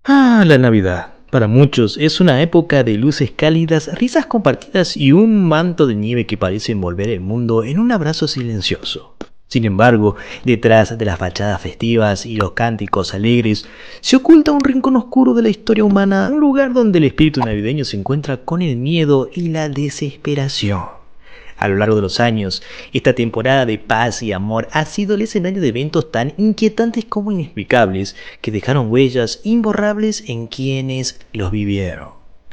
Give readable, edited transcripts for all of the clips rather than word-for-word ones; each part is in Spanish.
La Navidad. Para muchos es una época de luces cálidas, risas compartidas y un manto de nieve que parece envolver el mundo en un abrazo silencioso. Sin embargo, detrás de las fachadas festivas y los cánticos alegres, se oculta un rincón oscuro de la historia humana, un lugar donde el espíritu navideño se encuentra con el miedo y la desesperación. A lo largo de los años, esta temporada de paz y amor ha sido el escenario de eventos tan inquietantes como inexplicables que dejaron huellas imborrables en quienes los vivieron.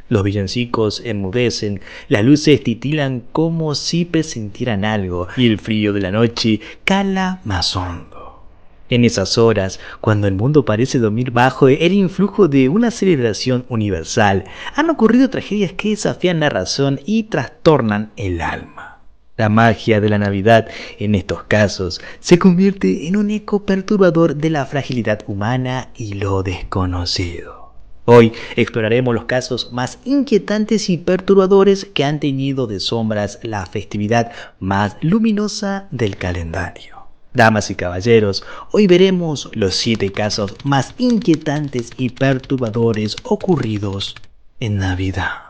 Los villancicos enmudecen, las luces titilan como si presintieran algo y el frío de la noche cala más hondo. En esas horas, cuando el mundo parece dormir bajo el influjo de una celebración universal, han ocurrido tragedias que desafían la razón y trastornan el alma. La magia de la Navidad, en estos casos, se convierte en un eco perturbador de la fragilidad humana y lo desconocido. Hoy exploraremos los casos más inquietantes y perturbadores que han teñido de sombras la festividad más luminosa del calendario. Damas y caballeros, hoy veremos los 7 casos más inquietantes y perturbadores ocurridos en Navidad.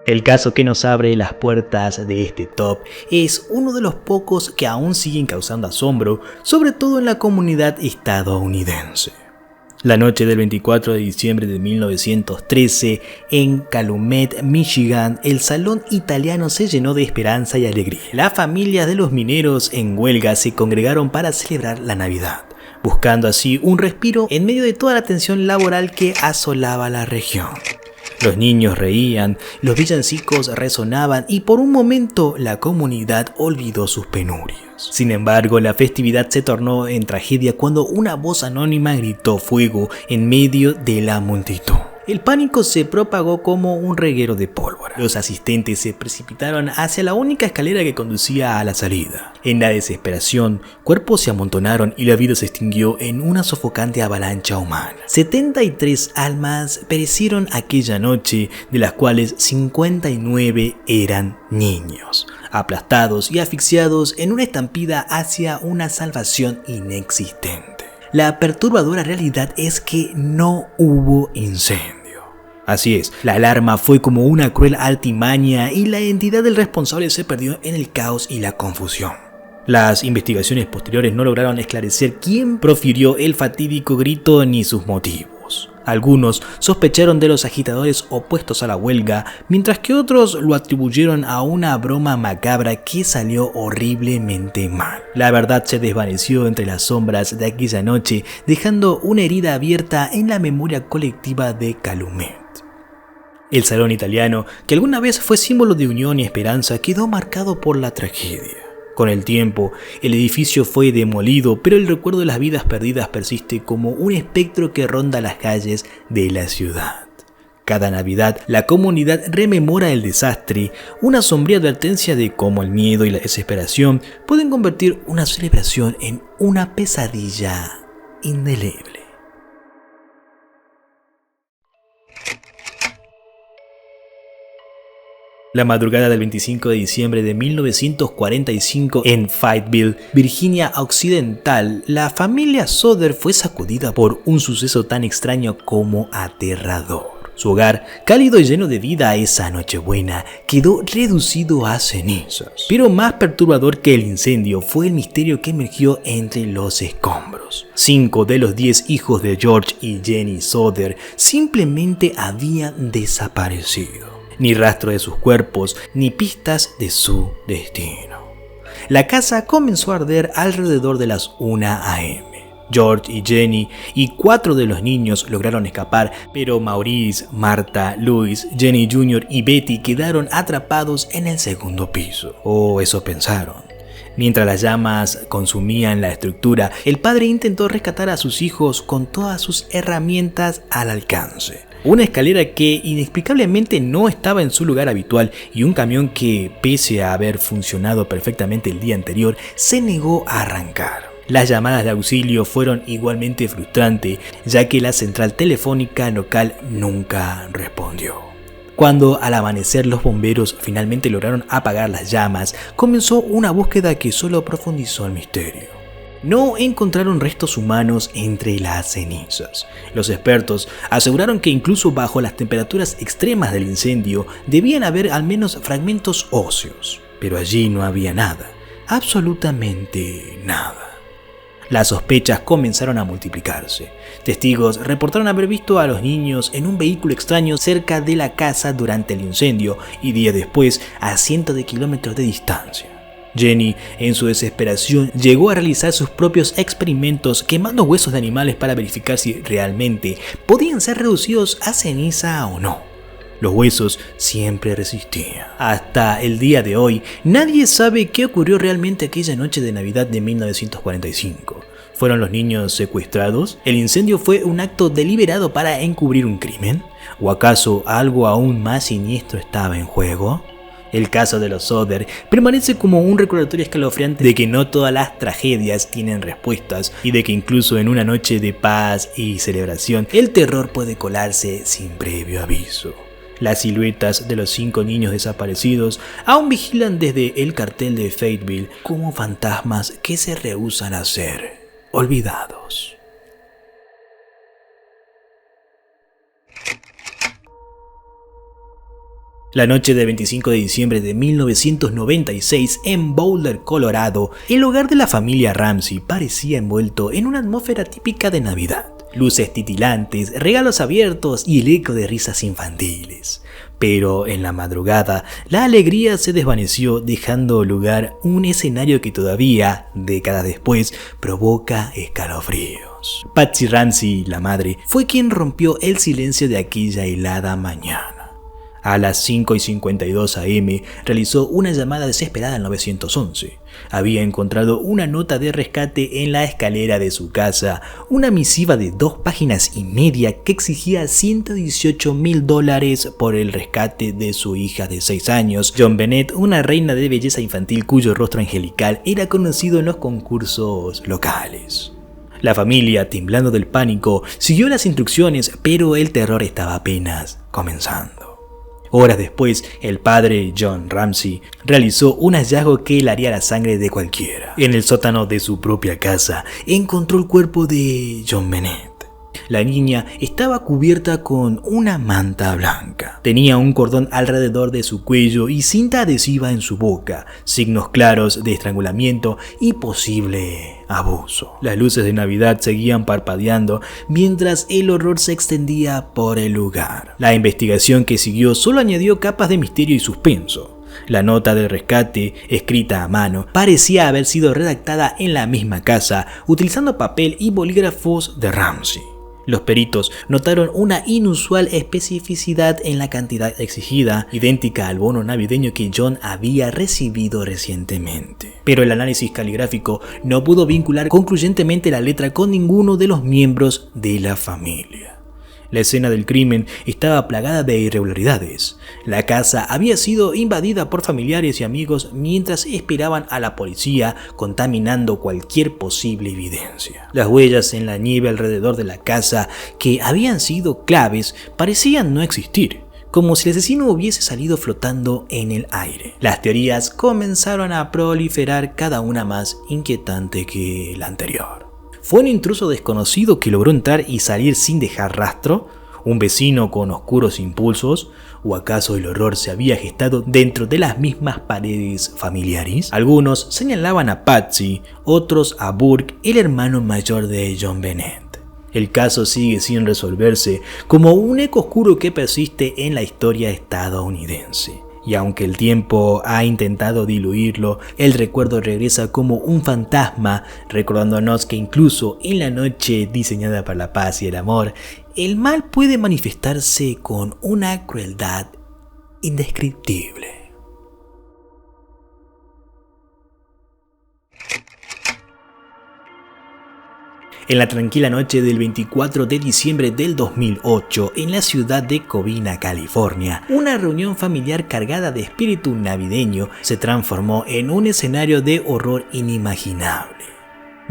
El caso que nos abre las puertas de este top es uno de los pocos que aún siguen causando asombro, sobre todo en la comunidad estadounidense. La noche del 24 de diciembre de 1913, en Calumet, Michigan, el salón italiano se llenó de esperanza y alegría. Las familias de los mineros en huelga se congregaron para celebrar la Navidad, buscando así un respiro en medio de toda la tensión laboral que asolaba la región. Los niños reían, los villancicos resonaban y por un momento la comunidad olvidó sus penurias. Sin embargo, la festividad se tornó en tragedia cuando una voz anónima gritó fuego en medio de la multitud. El pánico se propagó como un reguero de pólvora. Los asistentes se precipitaron hacia la única escalera que conducía a la salida. En la desesperación, cuerpos se amontonaron y la vida se extinguió en una sofocante avalancha humana. 73 almas perecieron aquella noche, de las cuales 59 eran niños, aplastados y asfixiados en una estampida hacia una salvación inexistente. La perturbadora realidad es que no hubo incendio. Así es, la alarma fue como una cruel artimaña y la identidad del responsable se perdió en el caos y la confusión. Las investigaciones posteriores no lograron esclarecer quién profirió el fatídico grito ni sus motivos. Algunos sospecharon de los agitadores opuestos a la huelga, mientras que otros lo atribuyeron a una broma macabra que salió horriblemente mal. La verdad se desvaneció entre las sombras de aquella noche, dejando una herida abierta en la memoria colectiva de Calumet. El salón italiano, que alguna vez fue símbolo de unión y esperanza, quedó marcado por la tragedia. Con el tiempo, el edificio fue demolido, pero el recuerdo de las vidas perdidas persiste como un espectro que ronda las calles de la ciudad. Cada Navidad, la comunidad rememora el desastre, una sombría advertencia de cómo el miedo y la desesperación pueden convertir una celebración en una pesadilla indeleble. La madrugada del 25 de diciembre de 1945 en Fayetteville, Virginia Occidental, la familia Soder fue sacudida por un suceso tan extraño como aterrador. Su hogar, cálido y lleno de vida esa Nochebuena, quedó reducido a cenizas. Pero más perturbador que el incendio fue el misterio que emergió entre los escombros. 5 de los 10 hijos de George y Jenny Soder simplemente habían desaparecido. Ni rastro de sus cuerpos, ni pistas de su destino. La casa comenzó a arder alrededor de las 1 a.m. George y Jenny y 4 de los niños lograron escapar, pero Maurice, Martha, Louis, Jenny Jr. y Betty quedaron atrapados en el segundo piso. O eso pensaron. Mientras las llamas consumían la estructura, el padre intentó rescatar a sus hijos con todas sus herramientas al alcance. Una escalera que inexplicablemente no estaba en su lugar habitual y un camión que, pese a haber funcionado perfectamente el día anterior, se negó a arrancar. Las llamadas de auxilio fueron igualmente frustrantes, ya que la central telefónica local nunca respondió. Cuando al amanecer los bomberos finalmente lograron apagar las llamas, comenzó una búsqueda que solo profundizó el misterio. No encontraron restos humanos entre las cenizas. Los expertos aseguraron que incluso bajo las temperaturas extremas del incendio debían haber al menos fragmentos óseos, pero allí no había nada, absolutamente nada. Las sospechas comenzaron a multiplicarse. Testigos reportaron haber visto a los niños en un vehículo extraño cerca de la casa durante el incendio y días después a cientos de kilómetros de distancia. Jenny, en su desesperación, llegó a realizar sus propios experimentos quemando huesos de animales para verificar si realmente podían ser reducidos a ceniza o no. Los huesos siempre resistían. Hasta el día de hoy, nadie sabe qué ocurrió realmente aquella noche de Navidad de 1945. ¿Fueron los niños secuestrados? ¿El incendio fue un acto deliberado para encubrir un crimen? ¿O acaso algo aún más siniestro estaba en juego? El caso de los Soder permanece como un recordatorio escalofriante de que no todas las tragedias tienen respuestas y de que incluso en una noche de paz y celebración, el terror puede colarse sin previo aviso. Las siluetas de los 5 niños desaparecidos aún vigilan desde el cartel de Fayetteville como fantasmas que se rehúsan a ser olvidados. La noche del 25 de diciembre de 1996, en Boulder, Colorado, el hogar de la familia Ramsey parecía envuelto en una atmósfera típica de Navidad. Luces titilantes, regalos abiertos y el eco de risas infantiles. Pero en la madrugada, la alegría se desvaneció, dejando lugar a un escenario que todavía, décadas después, provoca escalofríos. Patsy Ramsey, la madre, fue quien rompió el silencio de aquella helada mañana. A las 5:52 am realizó una llamada desesperada al 911. Había encontrado una nota de rescate en la escalera de su casa, una misiva de 2 páginas y media que exigía $118,000 por el rescate de su hija de 6 años, John Bennett, una reina de belleza infantil cuyo rostro angelical era conocido en los concursos locales. La familia, temblando del pánico, siguió las instrucciones, pero el terror estaba apenas comenzando. Horas después, el padre, John Ramsey, realizó un hallazgo que helaría la sangre de cualquiera. En el sótano de su propia casa, encontró el cuerpo de John Bennett. La niña estaba cubierta con una manta blanca. Tenía un cordón alrededor de su cuello y cinta adhesiva en su boca, signos claros de estrangulamiento y posible abuso. Las luces de Navidad seguían parpadeando mientras el horror se extendía por el lugar. La investigación que siguió solo añadió capas de misterio y suspenso. La nota del rescate, escrita a mano, parecía haber sido redactada en la misma casa, utilizando papel y bolígrafos de Ramsey. Los peritos notaron una inusual especificidad en la cantidad exigida, idéntica al bono navideño que John había recibido recientemente. Pero el análisis caligráfico no pudo vincular concluyentemente la letra con ninguno de los miembros de la familia. La escena del crimen estaba plagada de irregularidades. La casa había sido invadida por familiares y amigos mientras esperaban a la policía, contaminando cualquier posible evidencia. Las huellas en la nieve alrededor de la casa, que habían sido claves, parecían no existir, como si el asesino hubiese salido flotando en el aire. Las teorías comenzaron a proliferar, cada una más inquietante que la anterior. ¿Fue un intruso desconocido que logró entrar y salir sin dejar rastro? ¿Un vecino con oscuros impulsos? ¿O acaso el horror se había gestado dentro de las mismas paredes familiares? Algunos señalaban a Patsy, otros a Burke, el hermano mayor de John Bennett. El caso sigue sin resolverse, como un eco oscuro que persiste en la historia estadounidense. Y aunque el tiempo ha intentado diluirlo, el recuerdo regresa como un fantasma, recordándonos que incluso en la noche diseñada para la paz y el amor, el mal puede manifestarse con una crueldad indescriptible. En la tranquila noche del 24 de diciembre del 2008, en la ciudad de Covina, California, una reunión familiar cargada de espíritu navideño se transformó en un escenario de horror inimaginable.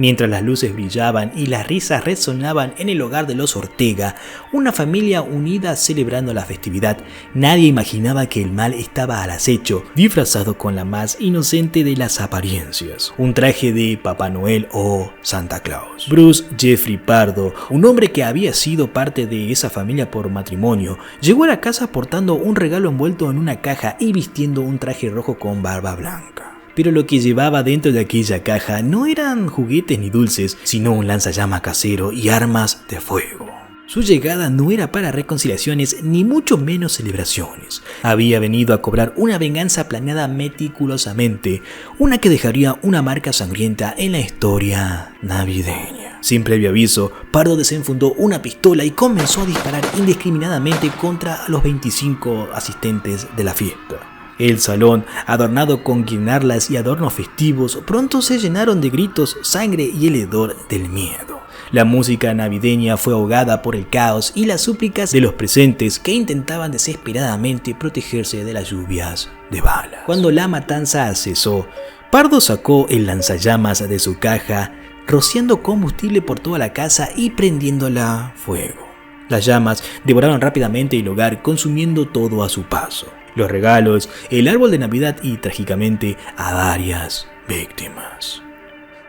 Mientras las luces brillaban y las risas resonaban en el hogar de los Ortega, una familia unida celebrando la festividad, nadie imaginaba que el mal estaba al acecho, disfrazado con la más inocente de las apariencias, un traje de Papá Noel o Santa Claus. Bruce Jeffrey Pardo, un hombre que había sido parte de esa familia por matrimonio, llegó a la casa portando un regalo envuelto en una caja y vistiendo un traje rojo con barba blanca. Pero lo que llevaba dentro de aquella caja no eran juguetes ni dulces, sino un lanzallamas casero y armas de fuego. Su llegada no era para reconciliaciones ni mucho menos celebraciones. Había venido a cobrar una venganza planeada meticulosamente, una que dejaría una marca sangrienta en la historia navideña. Sin previo aviso, Pardo desenfundó una pistola y comenzó a disparar indiscriminadamente contra los 25 asistentes de la fiesta. El salón, adornado con guirnaldas y adornos festivos, pronto se llenaron de gritos, sangre y el hedor del miedo. La música navideña fue ahogada por el caos y las súplicas de los presentes que intentaban desesperadamente protegerse de las lluvias de balas. Cuando la matanza cesó, Pardo sacó el lanzallamas de su caja, rociando combustible por toda la casa y prendiéndola fuego. Las llamas devoraron rápidamente el hogar, consumiendo todo a su paso. Los regalos, el árbol de Navidad y, trágicamente, a varias víctimas.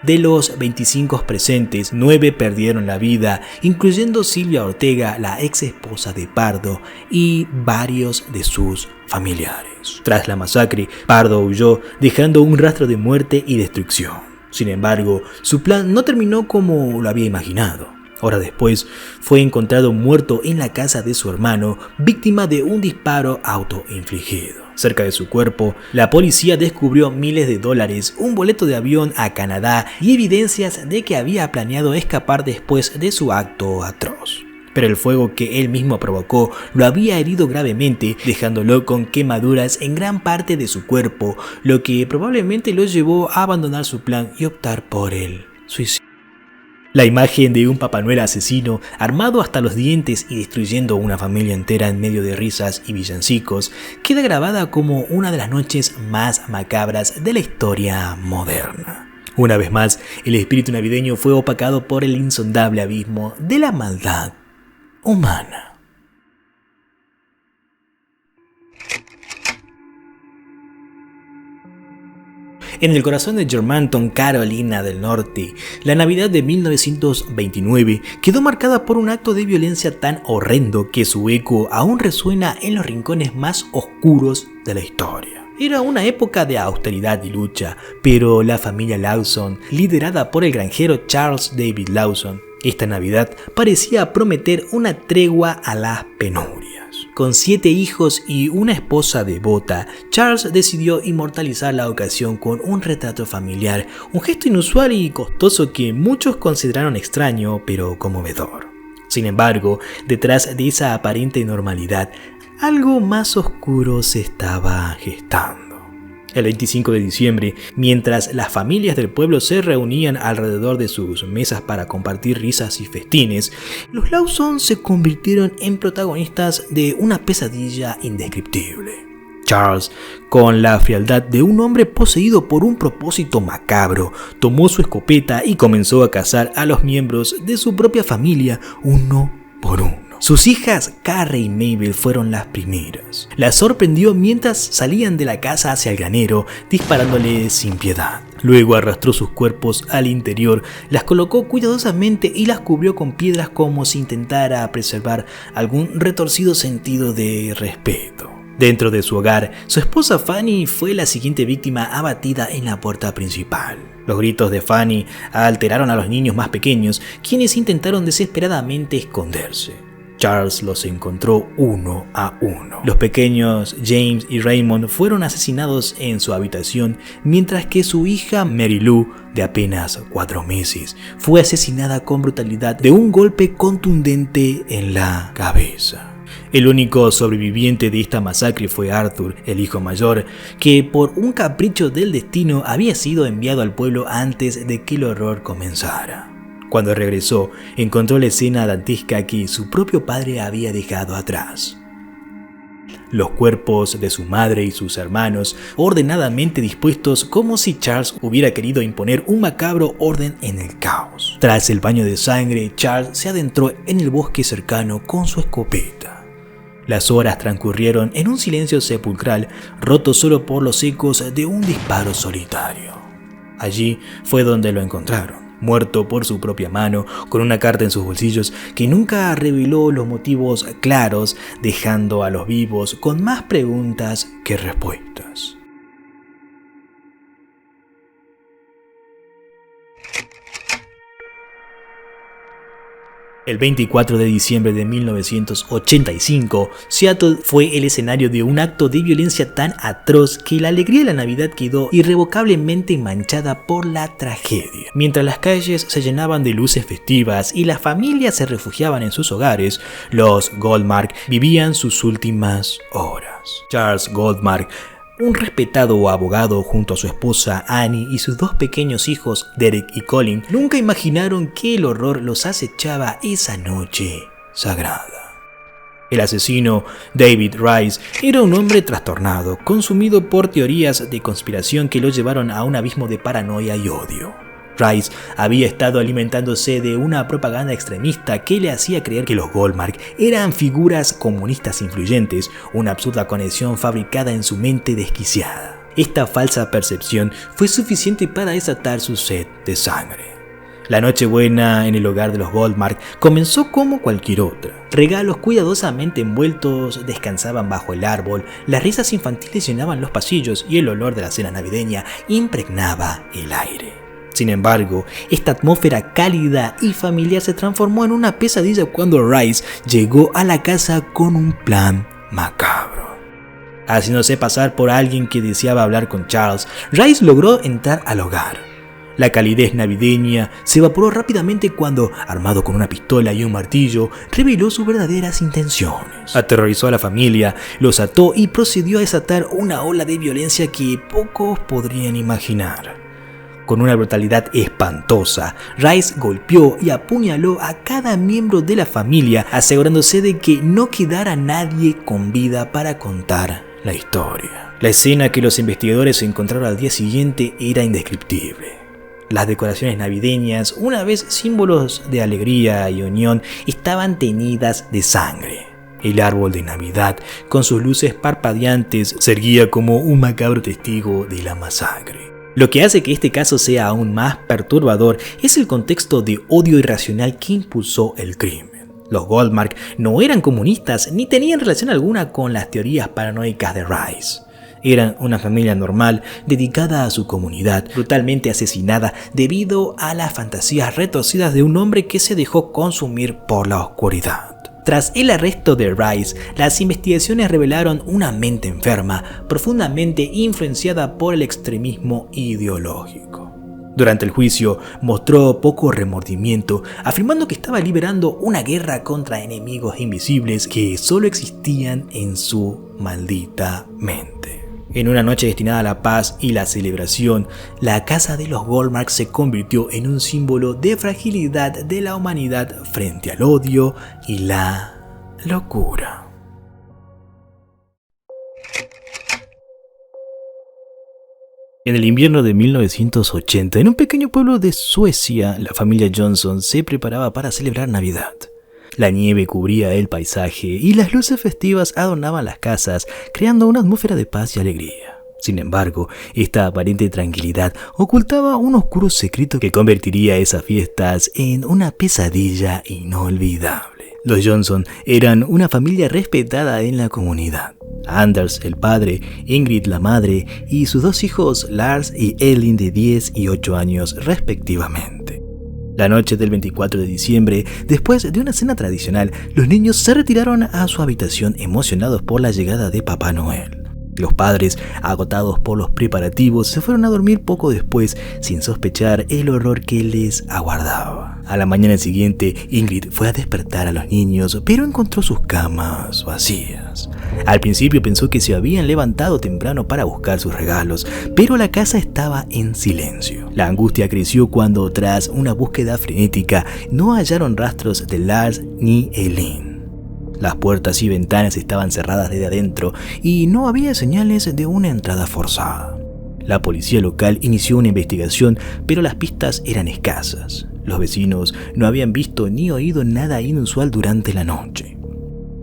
De los 25 presentes, 9 perdieron la vida, incluyendo Silvia Ortega, la ex esposa de Pardo, y varios de sus familiares. Tras la masacre, Pardo huyó, dejando un rastro de muerte y destrucción. Sin embargo, su plan no terminó como lo había imaginado. Horas después, fue encontrado muerto en la casa de su hermano, víctima de un disparo autoinfligido. Cerca de su cuerpo, la policía descubrió miles de dólares, un boleto de avión a Canadá y evidencias de que había planeado escapar después de su acto atroz. Pero el fuego que él mismo provocó lo había herido gravemente, dejándolo con quemaduras en gran parte de su cuerpo, lo que probablemente lo llevó a abandonar su plan y optar por el suicidio. La imagen de un Papá Noel asesino, armado hasta los dientes y destruyendo una familia entera en medio de risas y villancicos, queda grabada como una de las noches más macabras de la historia moderna. Una vez más, el espíritu navideño fue opacado por el insondable abismo de la maldad humana. En el corazón de Germantown, Carolina del Norte, la Navidad de 1929 quedó marcada por un acto de violencia tan horrendo que su eco aún resuena en los rincones más oscuros de la historia. Era una época de austeridad y lucha, pero la familia Lawson, liderada por el granjero Charles David Lawson, esta Navidad parecía prometer una tregua a las penurias. Con 7 hijos y una esposa devota, Charles decidió inmortalizar la ocasión con un retrato familiar, un gesto inusual y costoso que muchos consideraron extraño pero conmovedor. Sin embargo, detrás de esa aparente normalidad, algo más oscuro se estaba gestando. El 25 de diciembre, mientras las familias del pueblo se reunían alrededor de sus mesas para compartir risas y festines, los Lawson se convirtieron en protagonistas de una pesadilla indescriptible. Charles, con la frialdad de un hombre poseído por un propósito macabro, tomó su escopeta y comenzó a cazar a los miembros de su propia familia uno por uno. Sus hijas Carrie y Mabel fueron las primeras. Las sorprendió mientras salían de la casa hacia el granero, disparándoles sin piedad. Luego arrastró sus cuerpos al interior, las colocó cuidadosamente y las cubrió con piedras como si intentara preservar algún retorcido sentido de respeto. Dentro de su hogar, su esposa Fanny fue la siguiente víctima abatida en la puerta principal. Los gritos de Fanny alteraron a los niños más pequeños, quienes intentaron desesperadamente esconderse. Charles los encontró uno a uno. Los pequeños James y Raymond fueron asesinados en su habitación, mientras que su hija Mary Lou, de apenas 4 meses, fue asesinada con brutalidad de un golpe contundente en la cabeza. El único sobreviviente de esta masacre fue Arthur, el hijo mayor, que por un capricho del destino había sido enviado al pueblo antes de que el horror comenzara. Cuando regresó, encontró la escena dantesca que su propio padre había dejado atrás. los cuerpos de su madre y sus hermanos ordenadamente dispuestos como si Charles hubiera querido imponer un macabro orden en el caos. Tras el baño de sangre, Charles se adentró en el bosque cercano con su escopeta. Las horas transcurrieron en un silencio sepulcral, roto solo por los ecos de un disparo solitario. Allí fue donde lo encontraron, muerto por su propia mano, con una carta en sus bolsillos que nunca reveló los motivos claros, dejando a los vivos con más preguntas que respuestas. El 24 de diciembre de 1985, Seattle fue el escenario de un acto de violencia tan atroz que la alegría de la Navidad quedó irrevocablemente manchada por la tragedia. Mientras las calles se llenaban de luces festivas y las familias se refugiaban en sus hogares, los Goldmark vivían sus últimas horas. Charles Goldmark, un respetado abogado, junto a su esposa Annie y sus dos pequeños hijos Derek y Colin, nunca imaginaron que el horror los acechaba esa noche sagrada. El asesino, David Rice, era un hombre trastornado, consumido por teorías de conspiración que lo llevaron a un abismo de paranoia y odio. Rice había estado alimentándose de una propaganda extremista que le hacía creer que los Goldmark eran figuras comunistas influyentes, una absurda conexión fabricada en su mente desquiciada. Esta falsa percepción fue suficiente para desatar su sed de sangre. La Nochebuena en el hogar de los Goldmark comenzó como cualquier otra. Regalos cuidadosamente envueltos descansaban bajo el árbol, las risas infantiles llenaban los pasillos y el olor de la cena navideña impregnaba el aire. Sin embargo, esta atmósfera cálida y familiar se transformó en una pesadilla cuando Rice llegó a la casa con un plan macabro. Haciéndose pasar por alguien que deseaba hablar con Charles, Rice logró entrar al hogar. La calidez navideña se evaporó rápidamente cuando, armado con una pistola y un martillo, reveló sus verdaderas intenciones. Aterrorizó a la familia, los ató y procedió a desatar una ola de violencia que pocos podrían imaginar. Con una brutalidad espantosa, Rice golpeó y apuñaló a cada miembro de la familia, asegurándose de que no quedara nadie con vida para contar la historia. La escena que los investigadores encontraron al día siguiente era indescriptible. Las decoraciones navideñas, una vez símbolos de alegría y unión, estaban teñidas de sangre. El árbol de Navidad, con sus luces parpadeantes, se erguía como un macabro testigo de la masacre. Lo que hace que este caso sea aún más perturbador es el contexto de odio irracional que impulsó el crimen. Los Goldmark no eran comunistas ni tenían relación alguna con las teorías paranoicas de Rice. Eran una familia normal dedicada a su comunidad, brutalmente asesinada debido a las fantasías retorcidas de un hombre que se dejó consumir por la oscuridad. Tras el arresto de Rice, las investigaciones revelaron una mente enferma, profundamente influenciada por el extremismo ideológico. Durante el juicio, mostró poco remordimiento, afirmando que estaba liderando una guerra contra enemigos invisibles que solo existían en su maldita mente. En una noche destinada a la paz y la celebración, la casa de los Goldmark se convirtió en un símbolo de fragilidad de la humanidad frente al odio y la locura. En el invierno de 1980, en un pequeño pueblo de Suecia, la familia Johnson se preparaba para celebrar Navidad. La nieve cubría el paisaje y las luces festivas adornaban las casas, creando una atmósfera de paz y alegría. Sin embargo, esta aparente tranquilidad ocultaba un oscuro secreto que convertiría esas fiestas en una pesadilla inolvidable. Los Johnson eran una familia respetada en la comunidad. Anders, el padre, Ingrid, la madre, y sus dos hijos, Lars y Elin, de 10 y 8 años respectivamente. La noche del 24 de diciembre, después de una cena tradicional, los niños se retiraron a su habitación emocionados por la llegada de Papá Noel. Los padres, agotados por los preparativos, se fueron a dormir poco después, sin sospechar el horror que les aguardaba. A la mañana siguiente, Ingrid fue a despertar a los niños, pero encontró sus camas vacías. Al principio pensó que se habían levantado temprano para buscar sus regalos, pero la casa estaba en silencio. La angustia creció cuando, tras una búsqueda frenética, no hallaron rastros de Lars ni Elin. Las puertas y ventanas estaban cerradas desde adentro y no había señales de una entrada forzada. La policía local inició una investigación, pero las pistas eran escasas. Los vecinos no habían visto ni oído nada inusual durante la noche.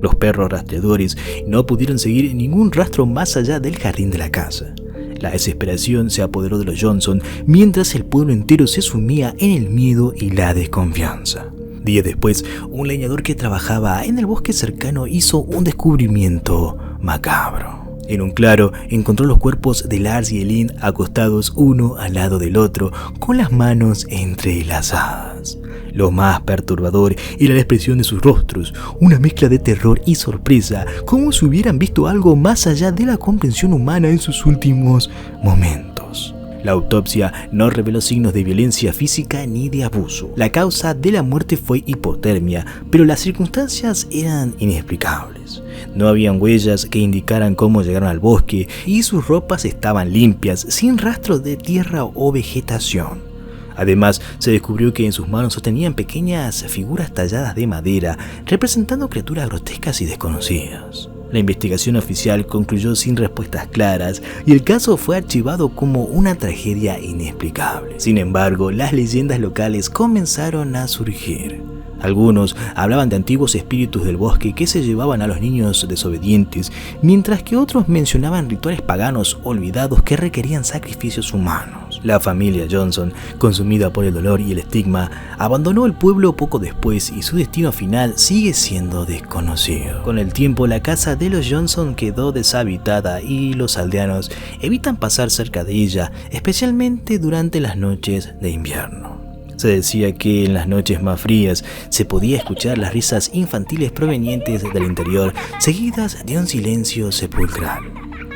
Los perros rastreadores no pudieron seguir ningún rastro más allá del jardín de la casa. La desesperación se apoderó de los Johnson mientras el pueblo entero se sumía en el miedo y la desconfianza. Días después, un leñador que trabajaba en el bosque cercano hizo un descubrimiento macabro. En un claro encontró los cuerpos de Lars y Eileen acostados uno al lado del otro, con las manos entrelazadas. Lo más perturbador era la expresión de sus rostros, una mezcla de terror y sorpresa, como si hubieran visto algo más allá de la comprensión humana en sus últimos momentos. La autopsia no reveló signos de violencia física ni de abuso. La causa de la muerte fue hipotermia, pero las circunstancias eran inexplicables. No habían huellas que indicaran cómo llegaron al bosque y sus ropas estaban limpias, sin rastros de tierra o vegetación. Además, se descubrió que en sus manos sostenían pequeñas figuras talladas de madera, representando criaturas grotescas y desconocidas. La investigación oficial concluyó sin respuestas claras y el caso fue archivado como una tragedia inexplicable. Sin embargo, las leyendas locales comenzaron a surgir. Algunos hablaban de antiguos espíritus del bosque que se llevaban a los niños desobedientes, mientras que otros mencionaban rituales paganos olvidados que requerían sacrificios humanos. La familia Johnson, consumida por el dolor y el estigma, abandonó el pueblo poco después y su destino final sigue siendo desconocido. Con el tiempo, la casa de los Johnson quedó deshabitada y los aldeanos evitan pasar cerca de ella, especialmente durante las noches de invierno. Se decía que en las noches más frías se podía escuchar las risas infantiles provenientes del interior, seguidas de un silencio sepulcral.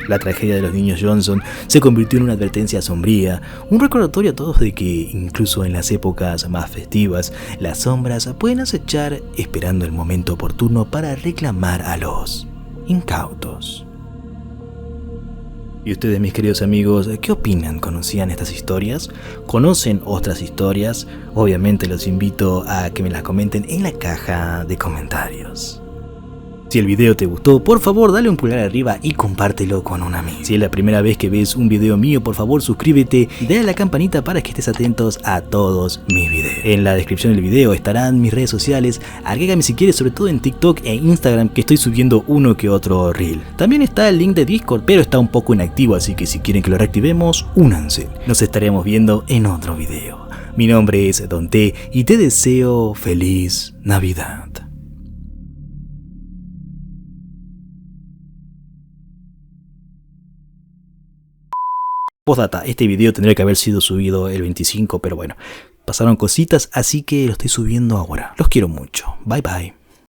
La tragedia de los niños Johnson se convirtió en una advertencia sombría, un recordatorio a todos de que, incluso en las épocas más festivas, las sombras pueden acechar esperando el momento oportuno para reclamar a los incautos. ¿Y ustedes, mis queridos amigos, qué opinan? ¿Conocían estas historias? ¿Conocen otras historias? Obviamente los invito a que me las comenten en la caja de comentarios. Si el video te gustó, por favor dale un pulgar arriba y compártelo con un amigo. Si es la primera vez que ves un video mío, por favor suscríbete y dale a la campanita para que estés atentos a todos mis videos. En la descripción del video estarán mis redes sociales, agrégame si quieres, sobre todo en TikTok e Instagram, que estoy subiendo uno que otro reel. También está el link de Discord, pero está un poco inactivo, así que si quieren que lo reactivemos, únanse. Nos estaremos viendo en otro video. Mi nombre es Don T y te deseo feliz Navidad. Postdata, este video tendría que haber sido subido el 25, pero bueno, pasaron cositas, así que lo estoy subiendo ahora. Los quiero mucho. Bye bye.